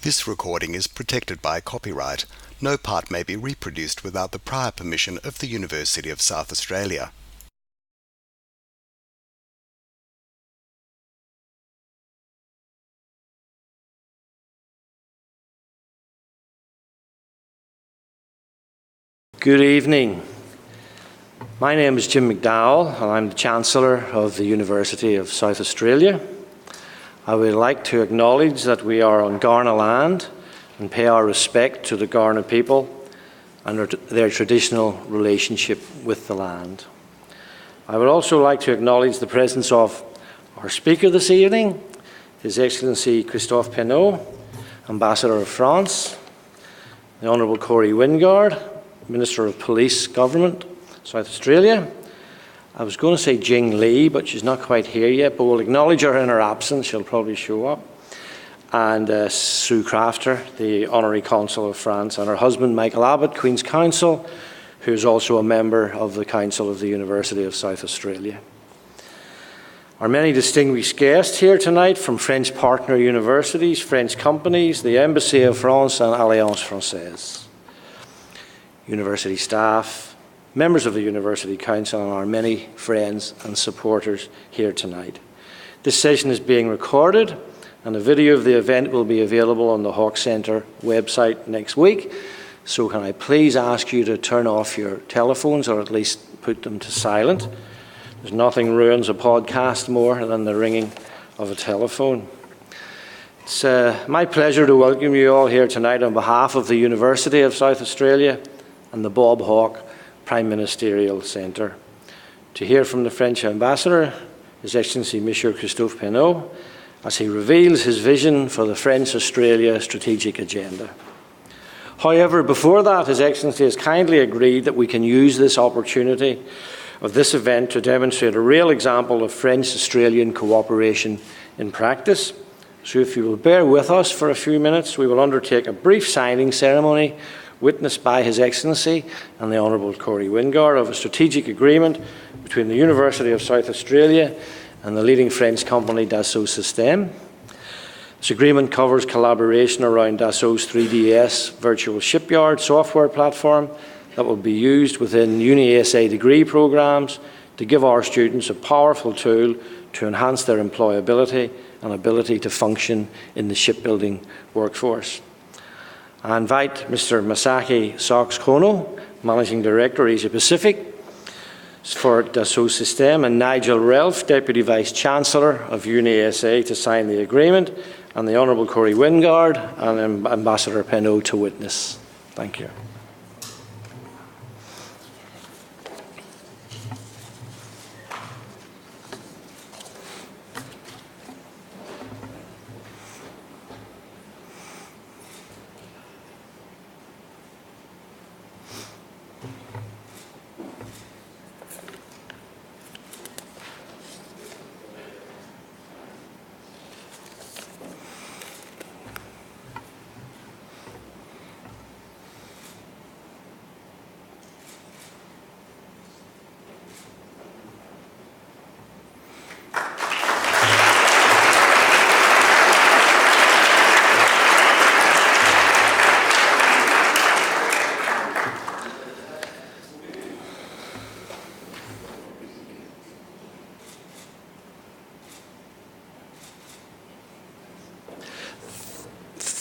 This recording is protected by copyright. No part may be reproduced without the prior permission of the University of South Australia. Good evening. My name is Jim McDowell and I'm the Chancellor of the University of South Australia. I would like to acknowledge that we are on Kaurna land and pay our respect to the Kaurna people and their traditional relationship with the land. I would also like to acknowledge the presence of our speaker this evening, His Excellency Christophe Penot, Ambassador of France, the Honourable Corey Wingard, Minister of Police Government, South Australia. I was going to say Jing Lee, but she's not quite here yet, but we'll acknowledge her in her absence. She'll probably show up. And Sue Crafter, the Honorary Consul of France, and her husband, Michael Abbott, Queen's Counsel, who's also a member of the Council of the University of South Australia. Our many distinguished guests here tonight from French partner universities, French companies, the Embassy of France and Alliance Française. University staff, members of the University Council and our many friends and supporters here tonight. This session is being recorded and a video of the event will be available on the Hawke Centre website next week. So can I please ask you to turn off your telephones or at least put them to silent. There's nothing ruins a podcast more than the ringing of a telephone. It's my pleasure to welcome you all here tonight on behalf of the University of South Australia and the Bob Hawke Prime Ministerial Centre, to hear from the French Ambassador, His Excellency Monsieur Christophe Penot, as he reveals his vision for the French-Australia strategic agenda. However, before that, His Excellency has kindly agreed that we can use this opportunity of this event to demonstrate a real example of French-Australian cooperation in practice. So if you will bear with us for a few minutes, we will undertake a brief signing ceremony witnessed by His Excellency and the Honourable Corey Wingard of a strategic agreement between the University of South Australia and the leading French company Dassault Systèmes. This agreement covers collaboration around Dassault's 3DS virtual shipyard software platform that will be used within UniSA degree programmes to give our students a powerful tool to enhance their employability and ability to function in the shipbuilding workforce. I invite Mr. Masaki Sox-Kono, Managing Director, Asia-Pacific for Dassault Systèmes, and Nigel Relf, Deputy Vice-Chancellor of UniSA, to sign the agreement, and the Honourable Corey Wingard and Ambassador Penot to witness. Thank you.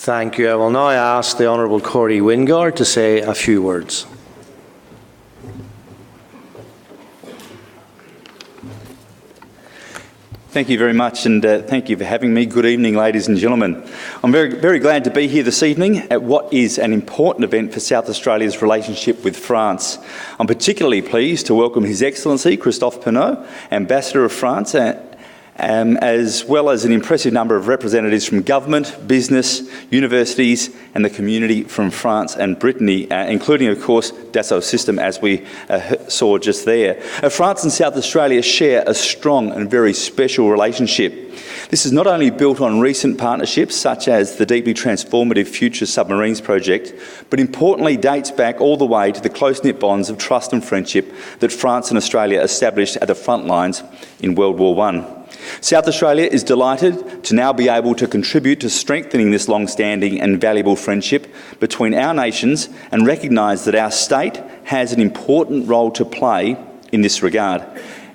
Thank you. I will now ask the Honourable Corey Wingard to say a few words. Thank you very much, and thank you for having me. Good evening, ladies and gentlemen. I'm very glad to be here this evening at what is an important event for South Australia's relationship with France. I'm particularly pleased to welcome His Excellency Christophe Penot, Ambassador of France, as well as an impressive number of representatives from government, business, universities and the community from France and Brittany, including, of course, Dassault Systèmes, as we saw just there. France and South Australia share a strong and very special relationship. This is not only built on recent partnerships, such as the deeply transformative Future Submarines project, but importantly dates back all the way to the close-knit bonds of trust and friendship that France and Australia established at the front lines in World War I. South Australia is delighted to now be able to contribute to strengthening this long-standing and valuable friendship between our nations and recognise that our state has an important role to play in this regard.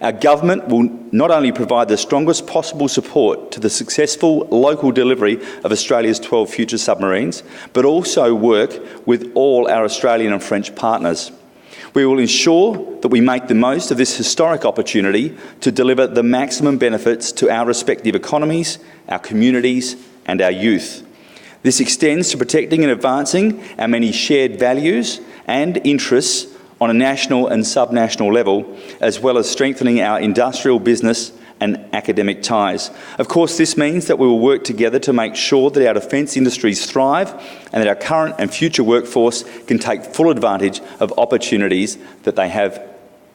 Our government will not only provide the strongest possible support to the successful local delivery of Australia's 12 future submarines, but also work with all our Australian and French partners. We will ensure that we make the most of this historic opportunity to deliver the maximum benefits to our respective economies, our communities and our youth. This extends to protecting and advancing our many shared values and interests on a national and subnational level, as well as strengthening our industrial, business and academic ties. Of course, this means that we will work together to make sure that our defence industries thrive and that our current and future workforce can take full advantage of opportunities that they have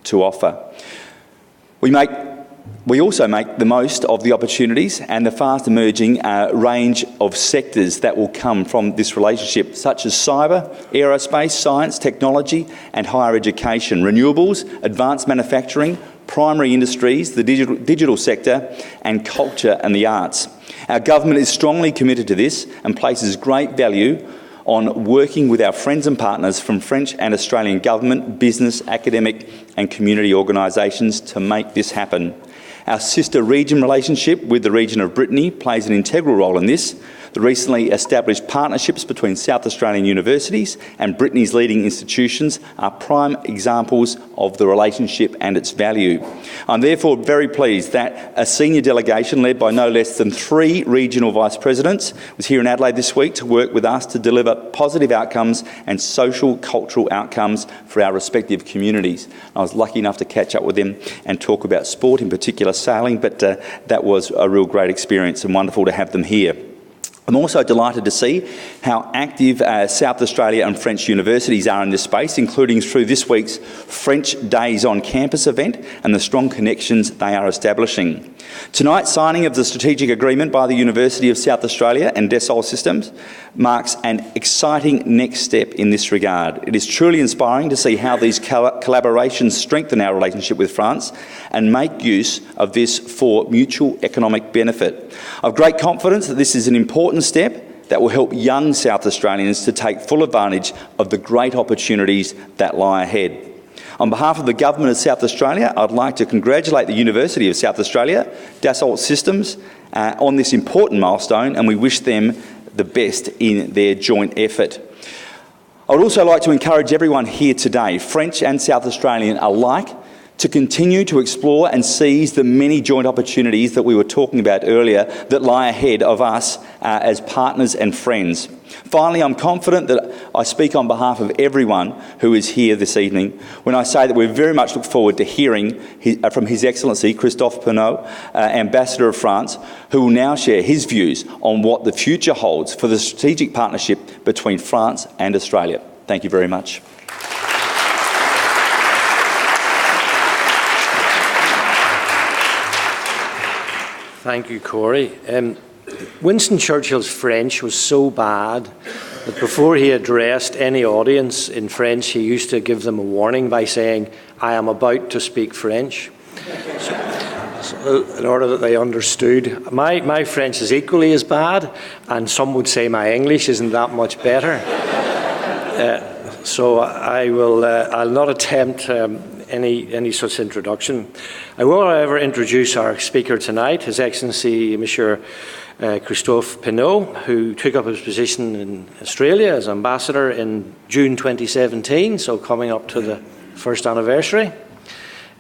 to offer. We also make the most of the opportunities and the fast-emerging range of sectors that will come from this relationship, such as cyber, aerospace, science, technology and higher education, renewables, advanced manufacturing, primary industries, the digital sector and culture and the arts. Our government is strongly committed to this and places great value on working with our friends and partners from French and Australian government, business, academic and community organisations to make this happen. Our sister region relationship with the region of Brittany plays an integral role in this. The recently established partnerships between South Australian universities and Brittany's leading institutions are prime examples of the relationship and its value. I'm therefore very pleased that a senior delegation led by no less than 3 regional vice presidents was here in Adelaide this week to work with us to deliver positive outcomes and social cultural outcomes for our respective communities. I was lucky enough to catch up with them and talk about sport, in particular sailing, but that was a real great experience and wonderful to have them here. I'm also delighted to see how active South Australia and French universities are in this space, including through this week's French Days on Campus event and the strong connections they are establishing. Tonight's signing of the strategic agreement by the University of South Australia and Dassault Systems marks an exciting next step in this regard. It is truly inspiring to see how these collaborations strengthen our relationship with France and make use of this for mutual economic benefit. I've great confidence that this is an important step that will help young South Australians to take full advantage of the great opportunities that lie ahead. On behalf of the Government of South Australia, I'd like to congratulate the University of South Australia, Dassault Systems, on this important milestone, and we wish them the best in their joint effort. I would also like to encourage everyone here today, French and South Australian alike, to continue to explore and seize the many joint opportunities that we were talking about earlier that lie ahead of us as partners and friends. Finally, I'm confident that I speak on behalf of everyone who is here this evening when I say that we very much look forward to hearing from His Excellency Christophe Penot, Ambassador of France, who will now share his views on what the future holds for the strategic partnership between France and Australia. Thank you very much. Thank you, Corey. Winston Churchill's French was so bad that before he addressed any audience in French, he used to give them a warning by saying, "I am about to speak French," so in order that they understood. My French is equally as bad, and some would say my English isn't that much better. So I'll not attempt any such introduction. I will, however, introduce our speaker tonight, His Excellency Monsieur Christophe Penot, who took up his position in Australia as Ambassador in June 2017, so coming up to the first anniversary.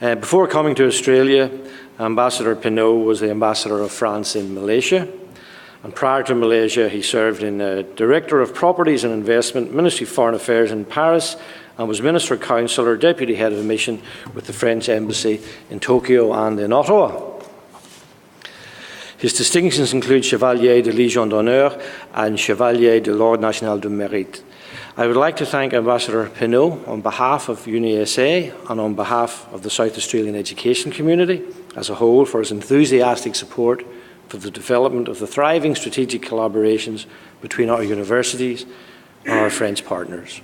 Before coming to Australia, Ambassador Penot was the Ambassador of France in Malaysia. And prior to Malaysia, he served in Director of Properties and Investment, Ministry of Foreign Affairs in Paris, and was Minister Councillor, Deputy Head of a Mission with the French Embassy in Tokyo and in Ottawa. His distinctions include Chevalier de Légion d'Honneur and Chevalier de l'Ordre National du Mérite. I would like to thank Ambassador Penot on behalf of UniSA and on behalf of the South Australian education community as a whole for his enthusiastic support for the development of the thriving strategic collaborations between our universities and our French partners.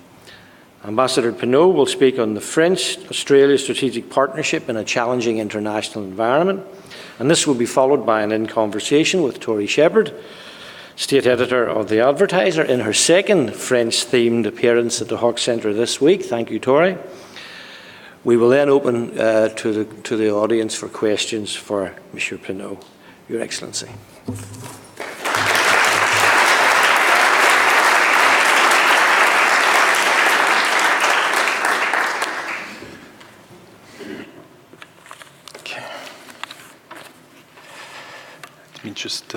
Ambassador Penot will speak on the French-Australia strategic partnership in a challenging international environment, and this will be followed by an in-conversation with Tori Shepherd, State Editor of The Advertiser, in her second French-themed appearance at the Hawke Centre this week. Thank you, Tori. We will then open to the audience for questions for Monsieur Penot, Your Excellency. Okay. Let me just...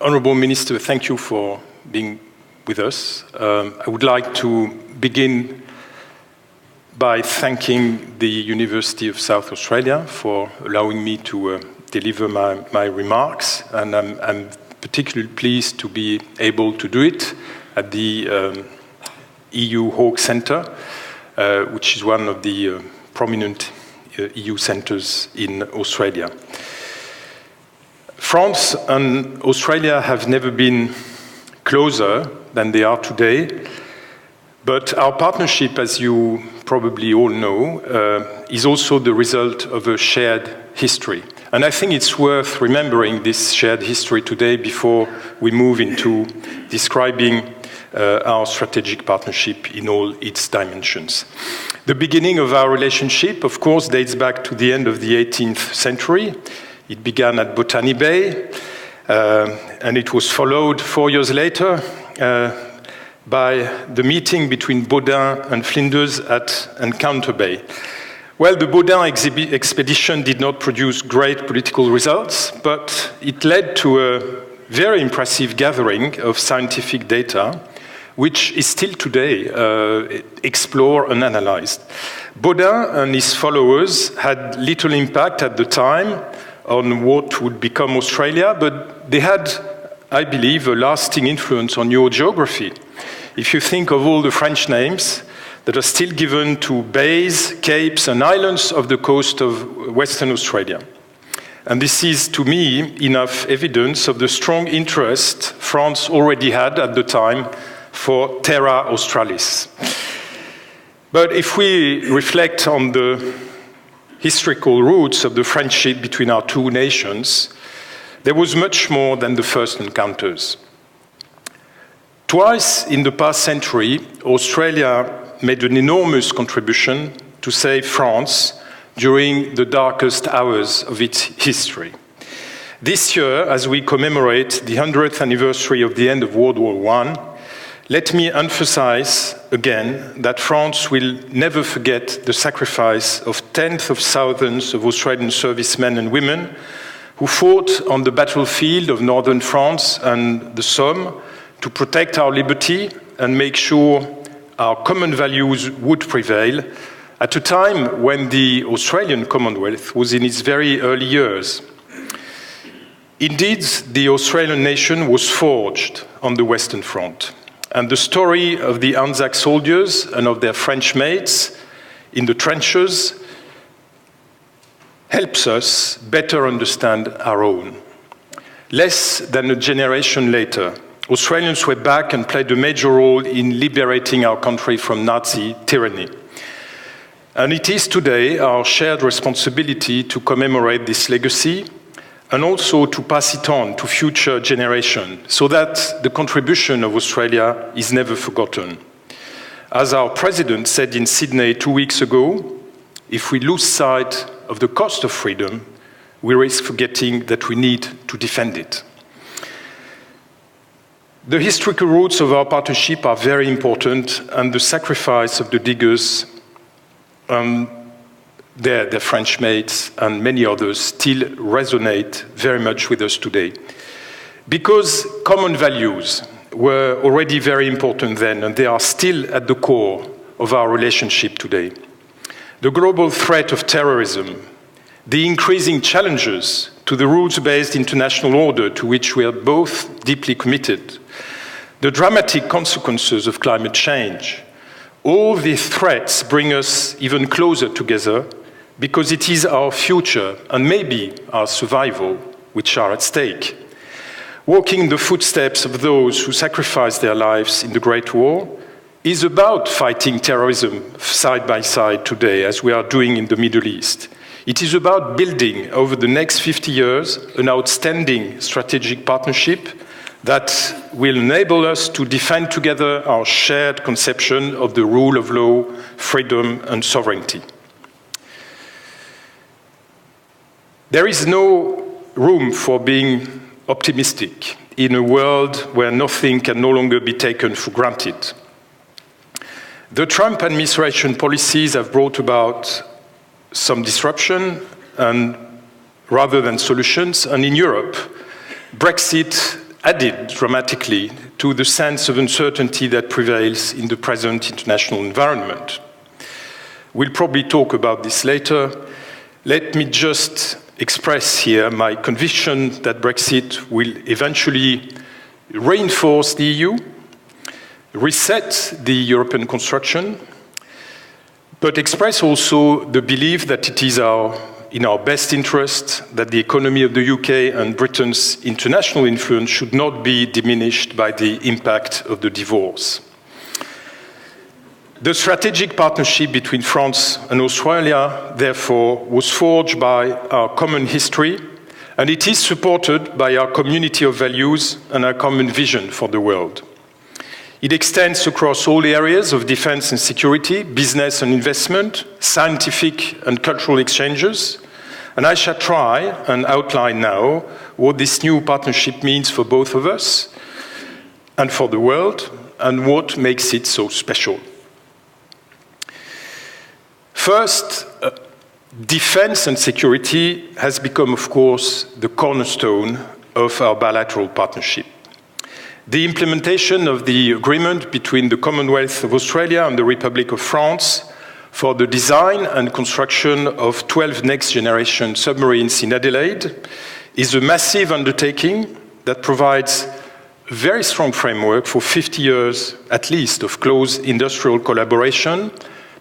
Honourable Minister, thank you for being with us. I would like to begin by thanking the University of South Australia for allowing me to deliver my remarks, and I'm particularly pleased to be able to do it at the EU Hawke Centre, which is one of the prominent EU centres in Australia. France and Australia have never been closer than they are today, but our partnership, as you probably all know, is also the result of a shared history. And I think it's worth remembering this shared history today before we move into describing our strategic partnership in all its dimensions. The beginning of our relationship, of course, dates back to the end of the 18th century. It began at Botany Bay, and it was followed 4 years later by the meeting between Baudin and Flinders at Encounter Bay. Well, the Baudin expedition did not produce great political results, but it led to a very impressive gathering of scientific data, which is still today explored and analyzed. Baudin and his followers had little impact at the time on what would become Australia, but they had, I believe, a lasting influence on your geography. If you think of all the French names that are still given to bays, capes, and islands of the coast of Western Australia. And this is, to me, enough evidence of the strong interest France already had at the time for Terra Australis. But if we reflect on the historical roots of the friendship between our two nations, there was much more than the first encounters. Twice in the past century, Australia made an enormous contribution to save France during the darkest hours of its history. This year, as we commemorate the 100th anniversary of the end of World War I, let me emphasize again that France will never forget the sacrifice of tens of thousands of Australian servicemen and women who fought on the battlefield of northern France and the Somme to protect our liberty and make sure our common values would prevail at a time when the Australian Commonwealth was in its very early years. Indeed, the Australian nation was forged on the Western Front. And the story of the Anzac soldiers and of their French mates in the trenches helps us better understand our own. Less than a generation later, Australians were back and played a major role in liberating our country from Nazi tyranny. And it is today our shared responsibility to commemorate this legacy and also to pass it on to future generations so that the contribution of Australia is never forgotten. As our president said in Sydney 2 weeks ago, if we lose sight of the cost of freedom, we risk forgetting that we need to defend it. The historical roots of our partnership are very important, and the sacrifice of the diggers, their French mates and many others still resonate very much with us today. Because common values were already very important then, and they are still at the core of our relationship today. The global threat of terrorism, the increasing challenges to the rules-based international order to which we are both deeply committed, the dramatic consequences of climate change, all these threats bring us even closer together because it is our future and maybe our survival which are at stake. Walking in the footsteps of those who sacrificed their lives in the Great War is about fighting terrorism side by side today, as we are doing in the Middle East. It is about building, over the next 50 years, an outstanding strategic partnership that will enable us to defend together our shared conception of the rule of law, freedom, and sovereignty. There is no room for being optimistic in a world where nothing can no longer be taken for granted. The Trump administration policies have brought about some disruption rather than solutions, and in Europe, Brexit added dramatically to the sense of uncertainty that prevails in the present international environment. We'll probably talk about this later. Let me just express here my conviction that Brexit will eventually reinforce the EU, reset the European construction, but express also the belief that it is in our best interest that the economy of the UK and Britain's international influence should not be diminished by the impact of the divorce. The strategic partnership between France and Australia, therefore, was forged by our common history, and it is supported by our community of values and our common vision for the world. It extends across all areas of defense and security, business and investment, scientific and cultural exchanges, and I shall try and outline now what this new partnership means for both of us and for the world, and what makes it so special. First, defense and security has become, of course, the cornerstone of our bilateral partnership. The implementation of the agreement between the Commonwealth of Australia and the Republic of France for the design and construction of 12 next-generation submarines in Adelaide is a massive undertaking that provides a very strong framework for 50 years, at least, of close industrial collaboration,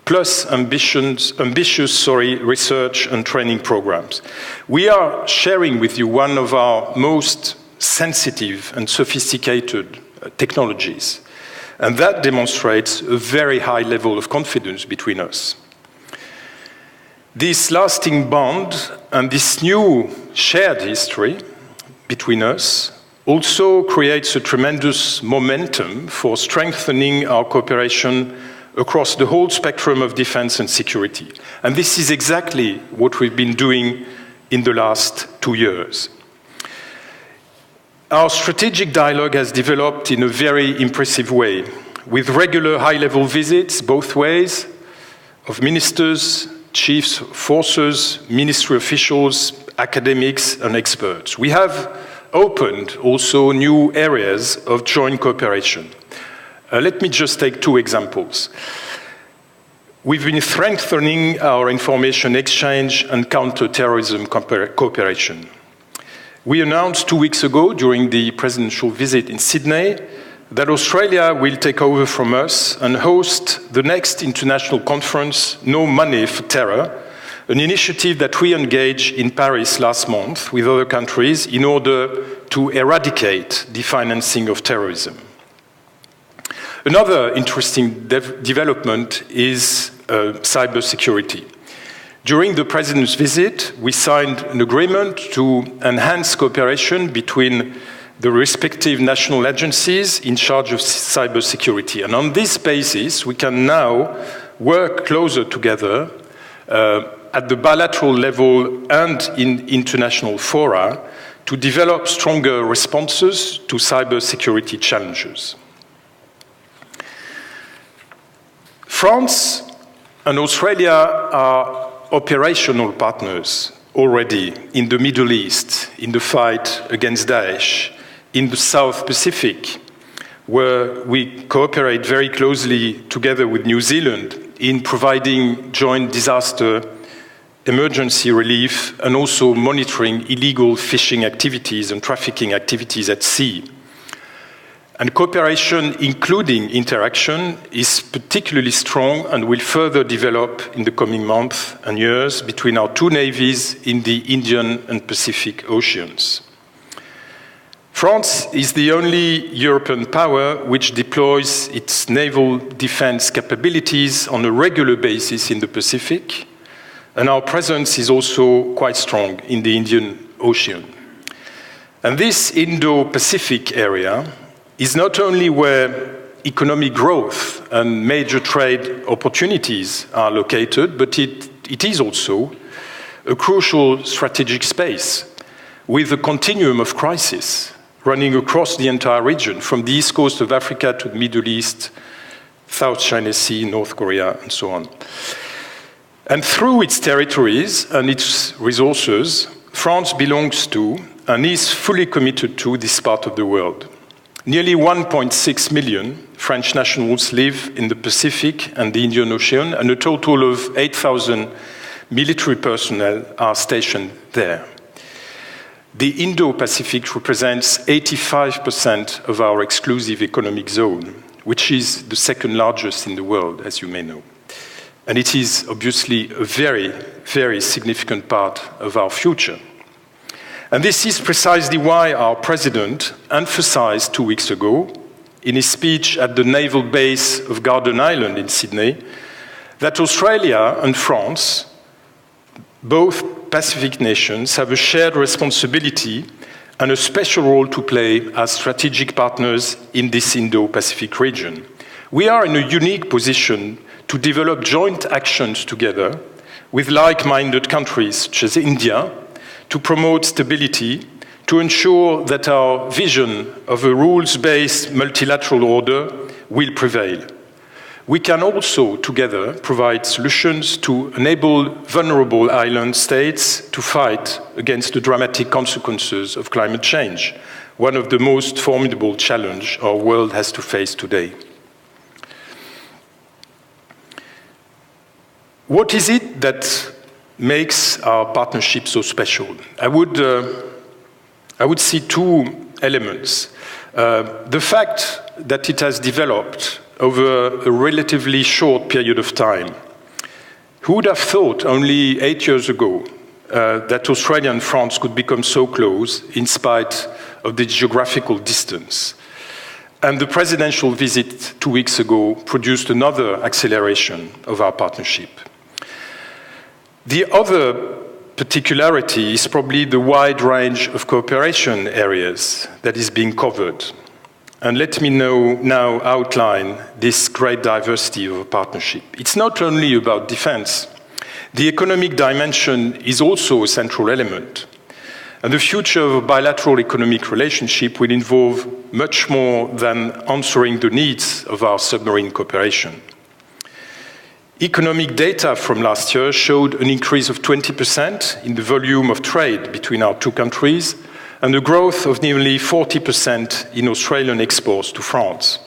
plus ambitious research and training programs. We are sharing with you one of our most sensitive and sophisticated technologies, and that demonstrates a very high level of confidence between us. This lasting bond and this new shared history between us also creates a tremendous momentum for strengthening our cooperation across the whole spectrum of defense and security. And this is exactly what we've been doing in the last 2 years. Our strategic dialogue has developed in a very impressive way, with regular high-level visits both ways of ministers, chiefs of forces, ministry officials, academics, and experts. We have opened also new areas of joint cooperation. Let me just take 2 examples. We've been strengthening our information exchange and counter-terrorism cooperation. We announced 2 weeks ago, during the presidential visit in Sydney, that Australia will take over from us and host the next international conference, No Money for Terror, an initiative that we engaged in Paris last month with other countries in order to eradicate the financing of terrorism. Another interesting development is cybersecurity. During the President's visit, we signed an agreement to enhance cooperation between the respective national agencies in charge of cybersecurity. And on this basis, we can now work closer together at the bilateral level and in international fora to develop stronger responses to cybersecurity challenges. France and Australia are operational partners already in the Middle East, in the fight against Daesh, in the South Pacific, where we cooperate very closely together with New Zealand in providing joint disaster emergency relief and also monitoring illegal fishing activities and trafficking activities at sea. And cooperation, including interaction, is particularly strong and will further develop in the coming months and years between our two navies in the Indian and Pacific Oceans. France is the only European power which deploys its naval defense capabilities on a regular basis in the Pacific, and our presence is also quite strong in the Indian Ocean. And this Indo-Pacific area is not only where economic growth and major trade opportunities are located, but it is also a crucial strategic space with a continuum of crisis running across the entire region, from the east coast of Africa to the Middle East, South China Sea, North Korea, and so on. And through its territories and its resources, France belongs to and is fully committed to this part of the world. Nearly 1.6 million French nationals live in the Pacific and the Indian Ocean, and a total of 8,000 military personnel are stationed there. The Indo-Pacific represents 85% of our exclusive economic zone, which is the second largest in the world, as you may know. And it is obviously a very, very significant part of our future. And this is precisely why our president emphasized 2 weeks ago, in his speech at the naval base of Garden Island in Sydney, that Australia and France, both Pacific nations, have a shared responsibility and a special role to play as strategic partners in this Indo-Pacific region. We are in a unique position to develop joint actions together with like-minded countries such as India to promote stability, to ensure that our vision of a rules-based multilateral order will prevail. We can also, together, provide solutions to enable vulnerable island states to fight against the dramatic consequences of climate change, one of the most formidable challenges our world has to face today. What is it that makes our partnership so special? I would see two elements. The fact that it has developed over a relatively short period of time. Who would have thought only 8 years ago that Australia and France could become so close in spite of the geographical distance? And the presidential visit 2 weeks ago produced another acceleration of our partnership. The other particularity is probably the wide range of cooperation areas that is being covered. And let me now outline this great diversity of a partnership. It's not only about defense. The economic dimension is also a central element. And the future of a bilateral economic relationship will involve much more than answering the needs of our submarine cooperation. Economic data from last year showed an increase of 20% in the volume of trade between our two countries, and a growth of nearly 40% in Australian exports to France.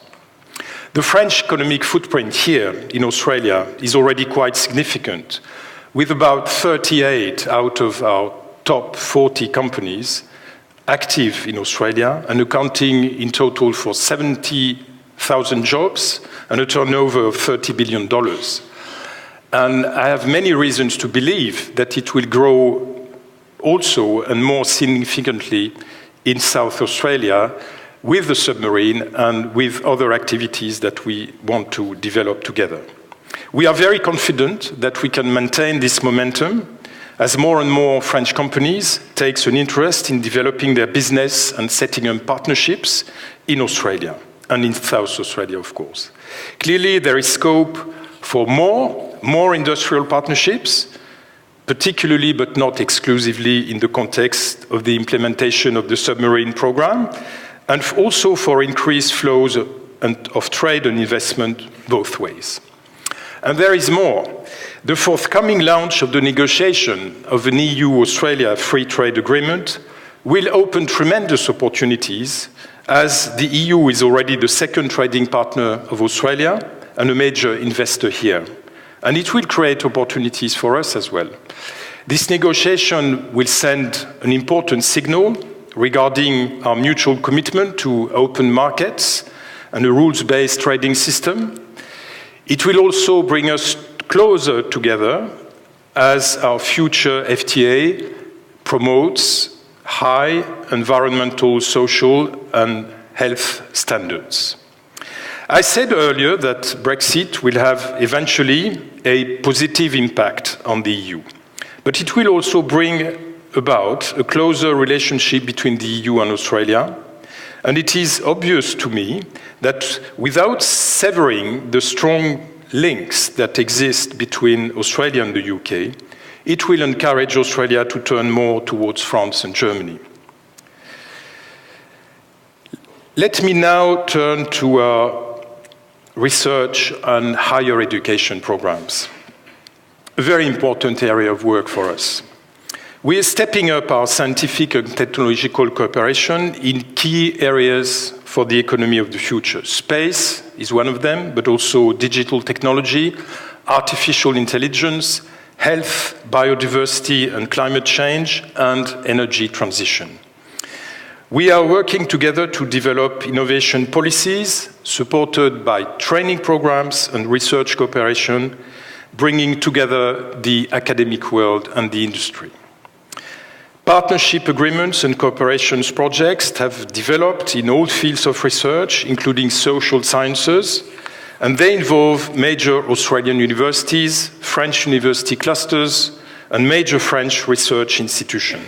The French economic footprint here in Australia is already quite significant, with about 38 out of our top 40 companies active in Australia and accounting in total for 70,000 jobs and a turnover of $30 billion. And I have many reasons to believe that it will grow also and more significantly in South Australia with the submarine and with other activities that we want to develop together. We are very confident that we can maintain this momentum as more and more French companies take an interest in developing their business and setting up partnerships in Australia and in South Australia, of course. Clearly, there is scope for more industrial partnerships, particularly but not exclusively in the context of the implementation of the submarine program, and also for increased flows of trade and investment both ways. And there is more. The forthcoming launch of the negotiation of an EU-Australia free trade agreement will open tremendous opportunities, as the EU is already the second trading partner of Australia and a major investor here. And it will create opportunities for us as well. This negotiation will send an important signal regarding our mutual commitment to open markets and a rules-based trading system. It will also bring us closer together as our future FTA promotes high environmental, social, and health standards. I said earlier that Brexit will have eventually a positive impact on the EU, but it will also bring about a closer relationship between the EU and Australia, and it is obvious to me that without severing the strong links that exist between Australia and the UK, it will encourage Australia to turn more towards France and Germany. Let me now turn to our research and higher education programs, a very important area of work for us. We are stepping up our scientific and technological cooperation in key areas for the economy of the future. Space is one of them, but also digital technology, artificial intelligence, health, biodiversity and climate change, and energy transition. We are working together to develop innovation policies supported by training programs and research cooperation, bringing together the academic world and the industry. Partnership agreements and cooperation projects have developed in all fields of research, including social sciences, and they involve major Australian universities, French university clusters, and major French research institutions.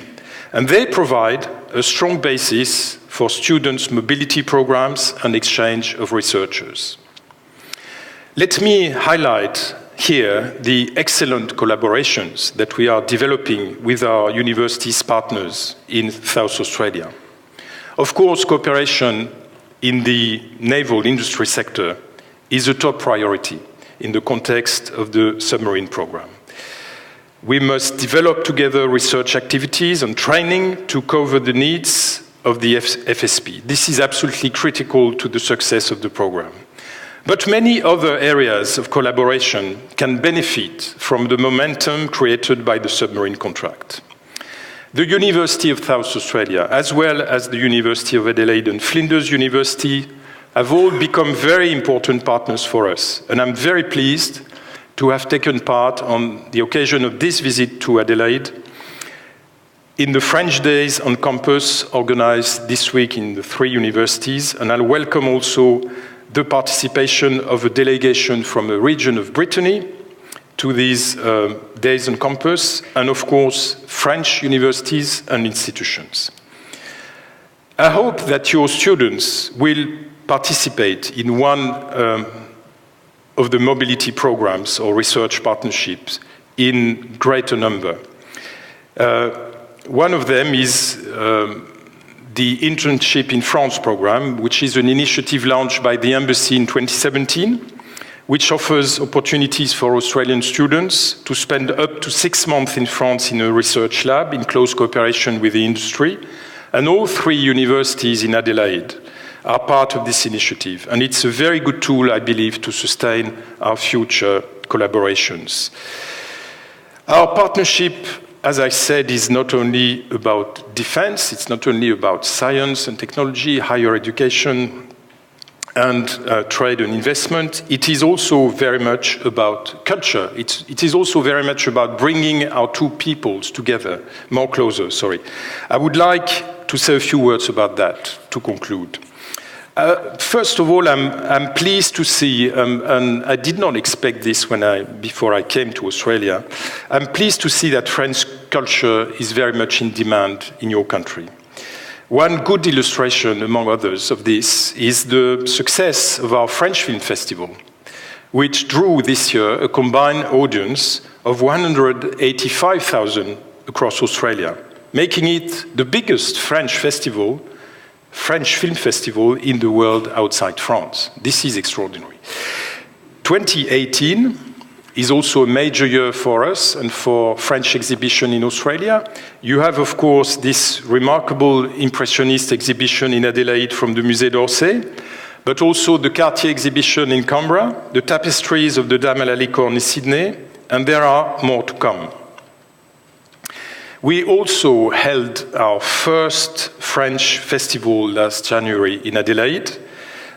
And they provide a strong basis for students' mobility programs and exchange of researchers. Let me highlight here the excellent collaborations that we are developing with our universities partners in South Australia. Of course, cooperation in the naval industry sector is a top priority in the context of the submarine program. We must develop together research activities and training to cover the needs of the FSP. This is absolutely critical to the success of the program. But many other areas of collaboration can benefit from the momentum created by the submarine contract. The University of South Australia, as well as the University of Adelaide and Flinders University, have all become very important partners for us, and I'm very pleased to have taken part on the occasion of this visit to Adelaide in the French Days on Campus organized this week in the 3 universities, and I'll welcome also the participation of a delegation from a region of Brittany to these Days on Campus, and of course, French universities and institutions. I hope that your students will participate in one of the mobility programs or research partnerships in greater number. One of them is the Internship in France program, which is an initiative launched by the Embassy in 2017, which offers opportunities for Australian students to spend up to 6 months in France in a research lab in close cooperation with the industry. And all 3 universities in Adelaide are part of this initiative. And it's a very good tool, I believe, to sustain our future collaborations. Our partnership, as I said, is not only about defense, it's not only about science and technology, higher education, and trade and investment. It is also very much about culture. It is also very much about bringing our 2 peoples together, more closer, sorry. I would like to say a few words about that to conclude. First of all, I'm pleased to see, and I did not expect this before I came to Australia, I'm pleased to see that French culture is very much in demand in your country. One good illustration, among others, of this is the success of our French Film Festival, which drew this year a combined audience of 185,000 across Australia, making it the biggest French film festival in the world outside France. This is extraordinary. 2018 is also a major year for us and for French exhibition in Australia. You have, of course, this remarkable Impressionist exhibition in Adelaide from the Musée d'Orsay, but also the Cartier exhibition in Canberra, the tapestries of the Dame à la Licorne in Sydney, and there are more to come. We also held our first French festival last January in Adelaide,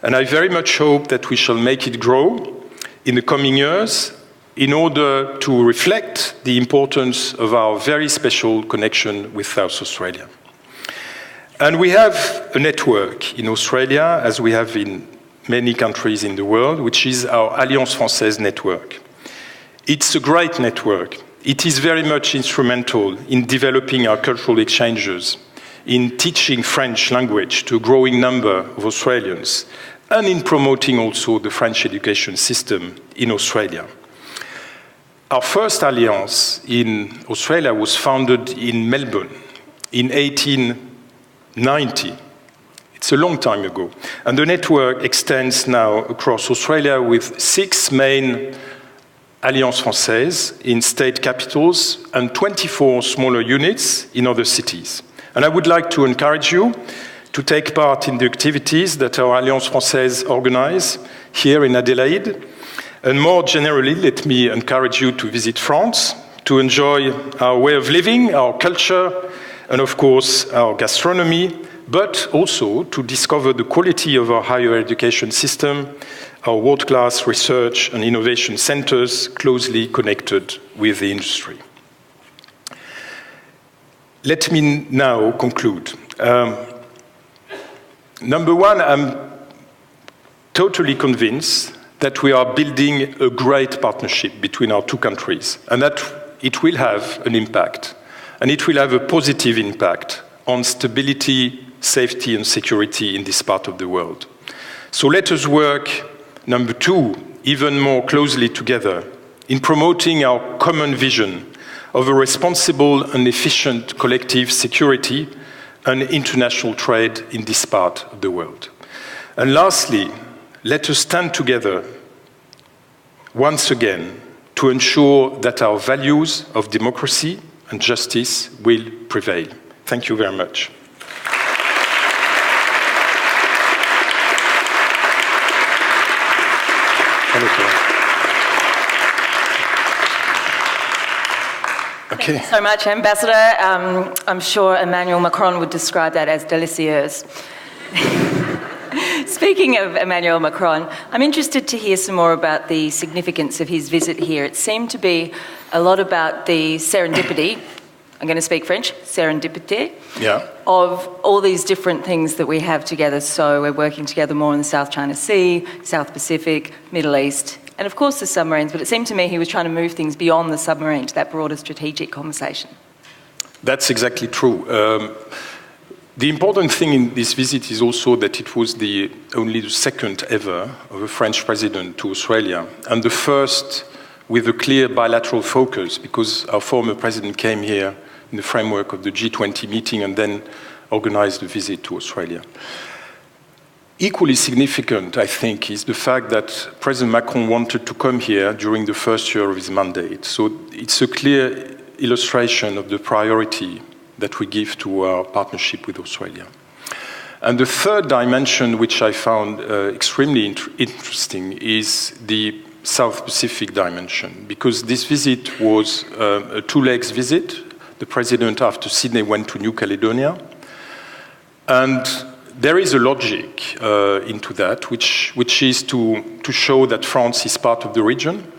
and I very much hope that we shall make it grow in the coming years in order to reflect the importance of our very special connection with South Australia. And we have a network in Australia, as we have in many countries in the world, which is our Alliance Française network. It's a great network. It is very much instrumental in developing our cultural exchanges, in teaching French language to a growing number of Australians, and in promoting also the French education system in Australia. Our first alliance in Australia was founded in Melbourne in 1890. It's a long time ago. And the network extends now across Australia with 6 main Alliances Françaises in state capitals and 24 smaller units in other cities. And I would like to encourage you to take part in the activities that our Alliance Française organize here in Adelaide. And more generally, let me encourage you to visit France, to enjoy our way of living, our culture, and of course, our gastronomy, but also to discover the quality of our higher education system, our world-class research and innovation centers closely connected with the industry. Let me now conclude. Number one, I'm totally convinced that we are building a great partnership between our two countries, and that it will have an impact, and it will have a positive impact on stability, safety, and security in this part of the world. So let us work, number two, even more closely together in promoting our common vision of a responsible and efficient collective security and international trade in this part of the world. And lastly, let us stand together once again to ensure that our values of democracy and justice will prevail. Thank you very much. Okay. Thank you so much, Ambassador. I'm sure Emmanuel Macron would describe that as delicieuse. Speaking of Emmanuel Macron, I'm interested to hear some more about the significance of his visit here. It seemed to be a lot about the serendipity, I'm going to speak French, serendipity, of all these different things that we have together. So we're working together more in the South China Sea, South Pacific, Middle East, and of course the submarines. But it seemed to me he was trying to move things beyond the submarine to that broader strategic conversation. That's exactly true. The important thing in this visit is also that it was only the second ever of a French president to Australia, and the first with a clear bilateral focus, because our former president came here in the framework of the G20 meeting and then organized a visit to Australia. Equally significant, I think, is the fact that President Macron wanted to come here during the first year of his mandate. So it's a clear illustration of the priority that we give to our partnership with Australia. And the third dimension, which I found extremely interesting, is the South Pacific dimension, because this visit was a two-legs visit. The president, after Sydney, went to New Caledonia. And there is a logic into that, which is to show that France is part of the region,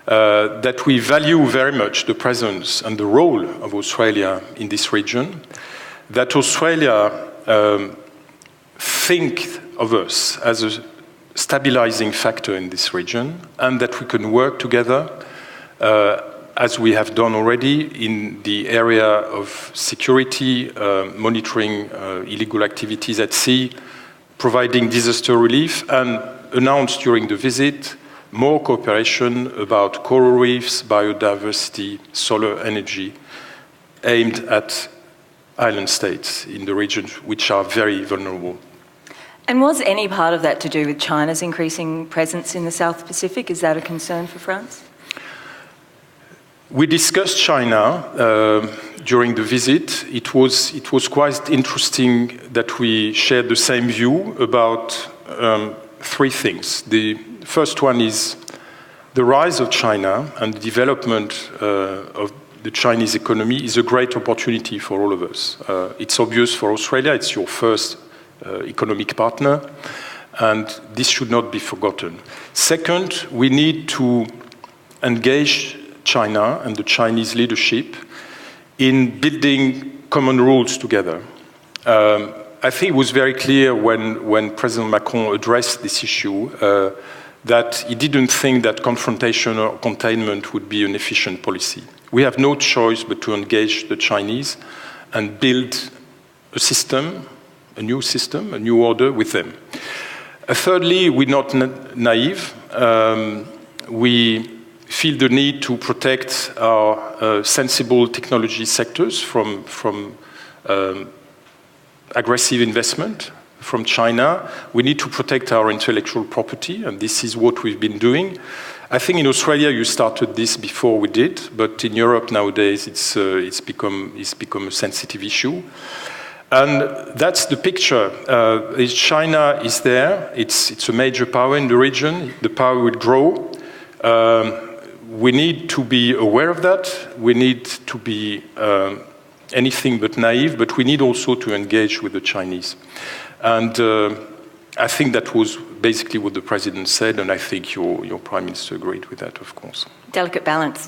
that we value very much the presence and the role of Australia in this region, that Australia think of us as a stabilizing factor in this region, and that we can work together, as we have done already, in the area of security, monitoring illegal activities at sea, providing disaster relief, and announced during the visit more cooperation about coral reefs, biodiversity, solar energy, aimed at island states in the region which are very vulnerable. And was any part of that to do with China's increasing presence in the South Pacific? Is that a concern for France? We discussed China during the visit. It was quite interesting that we shared the same view about three things. The first one is the rise of China and the development of the Chinese economy is a great opportunity for all of us. It's obvious for Australia, it's your first economic partner, and this should not be forgotten. Second, we need to engage China and the Chinese leadership in building common rules together. I think it was very clear when President Macron addressed this issue that he didn't think that confrontation or containment would be an efficient policy. We have no choice but to engage the Chinese and build a system, a new order with them. Thirdly, we're not naive. We feel the need to protect our sensible technology sectors from aggressive investment from China. We need to protect our intellectual property, and this is what we've been doing. I think in Australia you started this before we did, but in Europe nowadays it's become a sensitive issue. And that's the picture. China is there. It's a major power in the region. The power will grow. We need to be aware of that. We need to be anything but naive, but we need also to engage with the Chinese. And I think that was basically what the President said, and I think your Prime Minister agreed with that, of course. Delicate balance.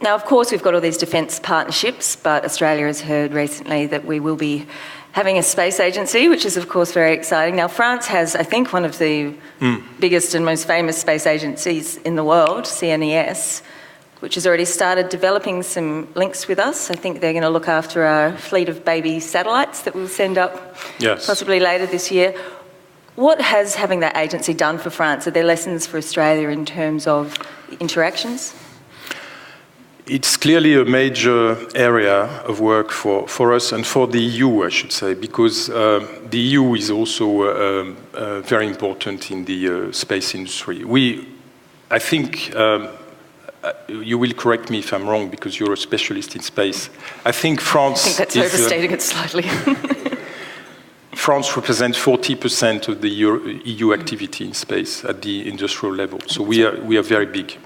Now, of course, we've got all these defence partnerships, but Australia has heard recently that we will be having a space agency, which is, of course, very exciting. Now, France has, I think, one of the biggest and most famous space agencies in the world, CNES, which has already started developing some links with us. I think they're going to look after our fleet of baby satellites that we'll send up possibly later this year. What has having that agency done for France? Are there lessons for Australia in terms of interactions? It's clearly a major area of work for us and for the EU, I should say, because the EU is also very important in the space industry. I think, you will correct me if I'm wrong because you're a specialist in space. I think France I think that's overstating it slightly. France represents 40% of the EU activity in space at the industrial level, so we are very big.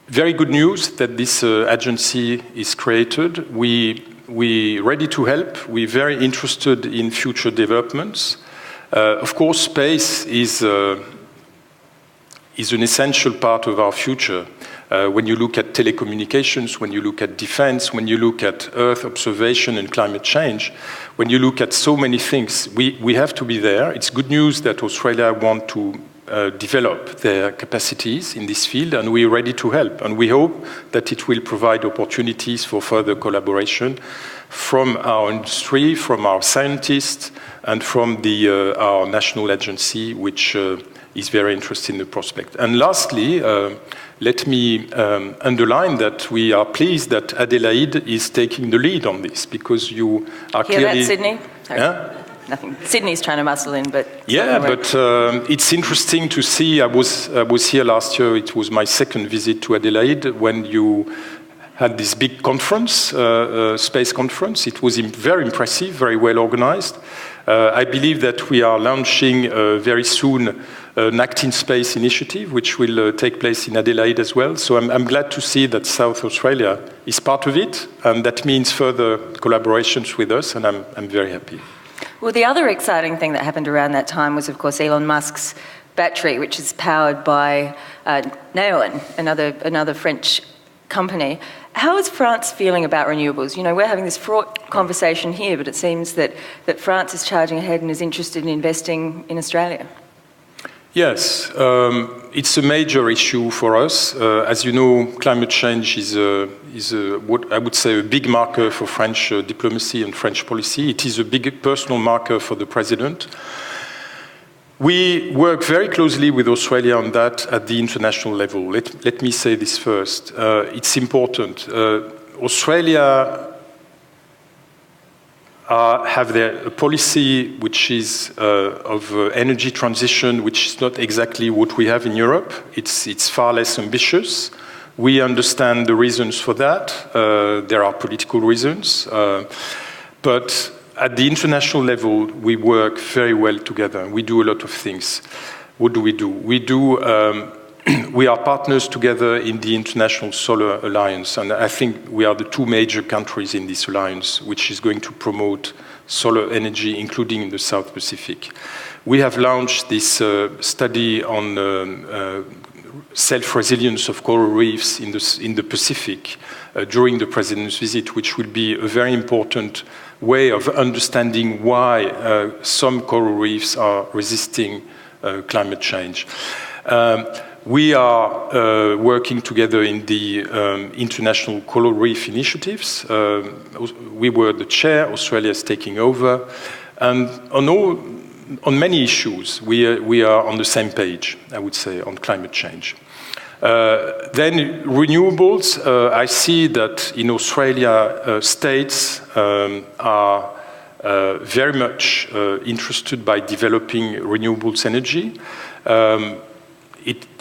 Very good news that this agency is created. We're ready to help. We're very interested in future developments. Of course, space is an essential part of our future. When you look at telecommunications, when you look at defense, when you look at Earth observation and climate change, when you look at so many things, we have to be there. It's good news that Australia want to develop their capacities in this field, and we're ready to help. And we hope that it will provide opportunities for further collaboration from our industry, from our scientists, and from our national agency, which is very interested in the prospect. And lastly, let me underline that we are pleased that Adelaide is taking the lead on this, because you are Hear clearly... that, Sydney? Sorry. Yeah? Nothing. Sydney's trying to muscle in, but... Yeah, but it's interesting to see. I was here last year. It was my second visit to Adelaide when you had this big conference, space conference. It was very impressive, very well organized. I believe that we are launching very soon an Act in Space initiative, which will take place in Adelaide as well. So I'm glad to see that South Australia is part of it, and that means further collaborations with us, and I'm very happy. Well, the other exciting thing that happened around that time was, of course, Elon Musk's battery, which is powered by Neoen, another French company. How is France feeling about renewables? You know, we're having this fraught conversation here, but it seems that France is charging ahead and is interested in investing in Australia. Yes, it's a major issue for us. As you know, climate change is what I would say a big marker for French diplomacy and French policy. It is a big personal marker for the President. We work very closely with Australia on that at the international level. Let me say this first. It's important. Australia have a policy which is of energy transition, which is not exactly what we have in Europe. It's far less ambitious. We understand the reasons for that. There are political reasons. But at the international level, we work very well together. We do a lot of things. What do? We do we are partners together in the International Solar Alliance, and I think we are the two major countries in this alliance, which is going to promote solar energy, including in the South Pacific. We have launched this study on self-resilience of coral reefs in the Pacific during the President's visit, which will be a very important way of understanding why some coral reefs are resisting climate change. We are working together in the International Coral Reef Initiatives. We were the chair, Australia is taking over, and on many issues we are on the same page, I would say, on climate change. Then renewables, I see that in Australia states are very much interested by developing renewables energy.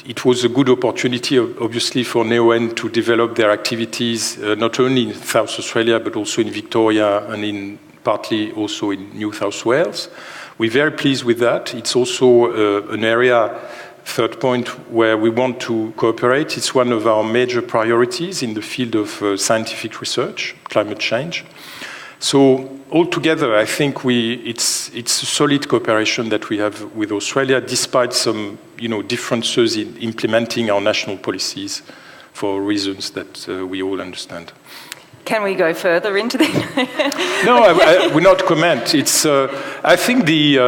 It was a good opportunity, obviously, for NEON to develop their activities not only in South Australia, but also in Victoria and partly also in New South Wales. We're very pleased with that. It's also an area, third point, where we want to cooperate. It's one of our major priorities in the field of scientific research, climate change. So altogether, I think it's a solid cooperation that we have with Australia, despite some differences in implementing our national policies for reasons that we all understand. Can we go further into that? No, I will not comment. I think the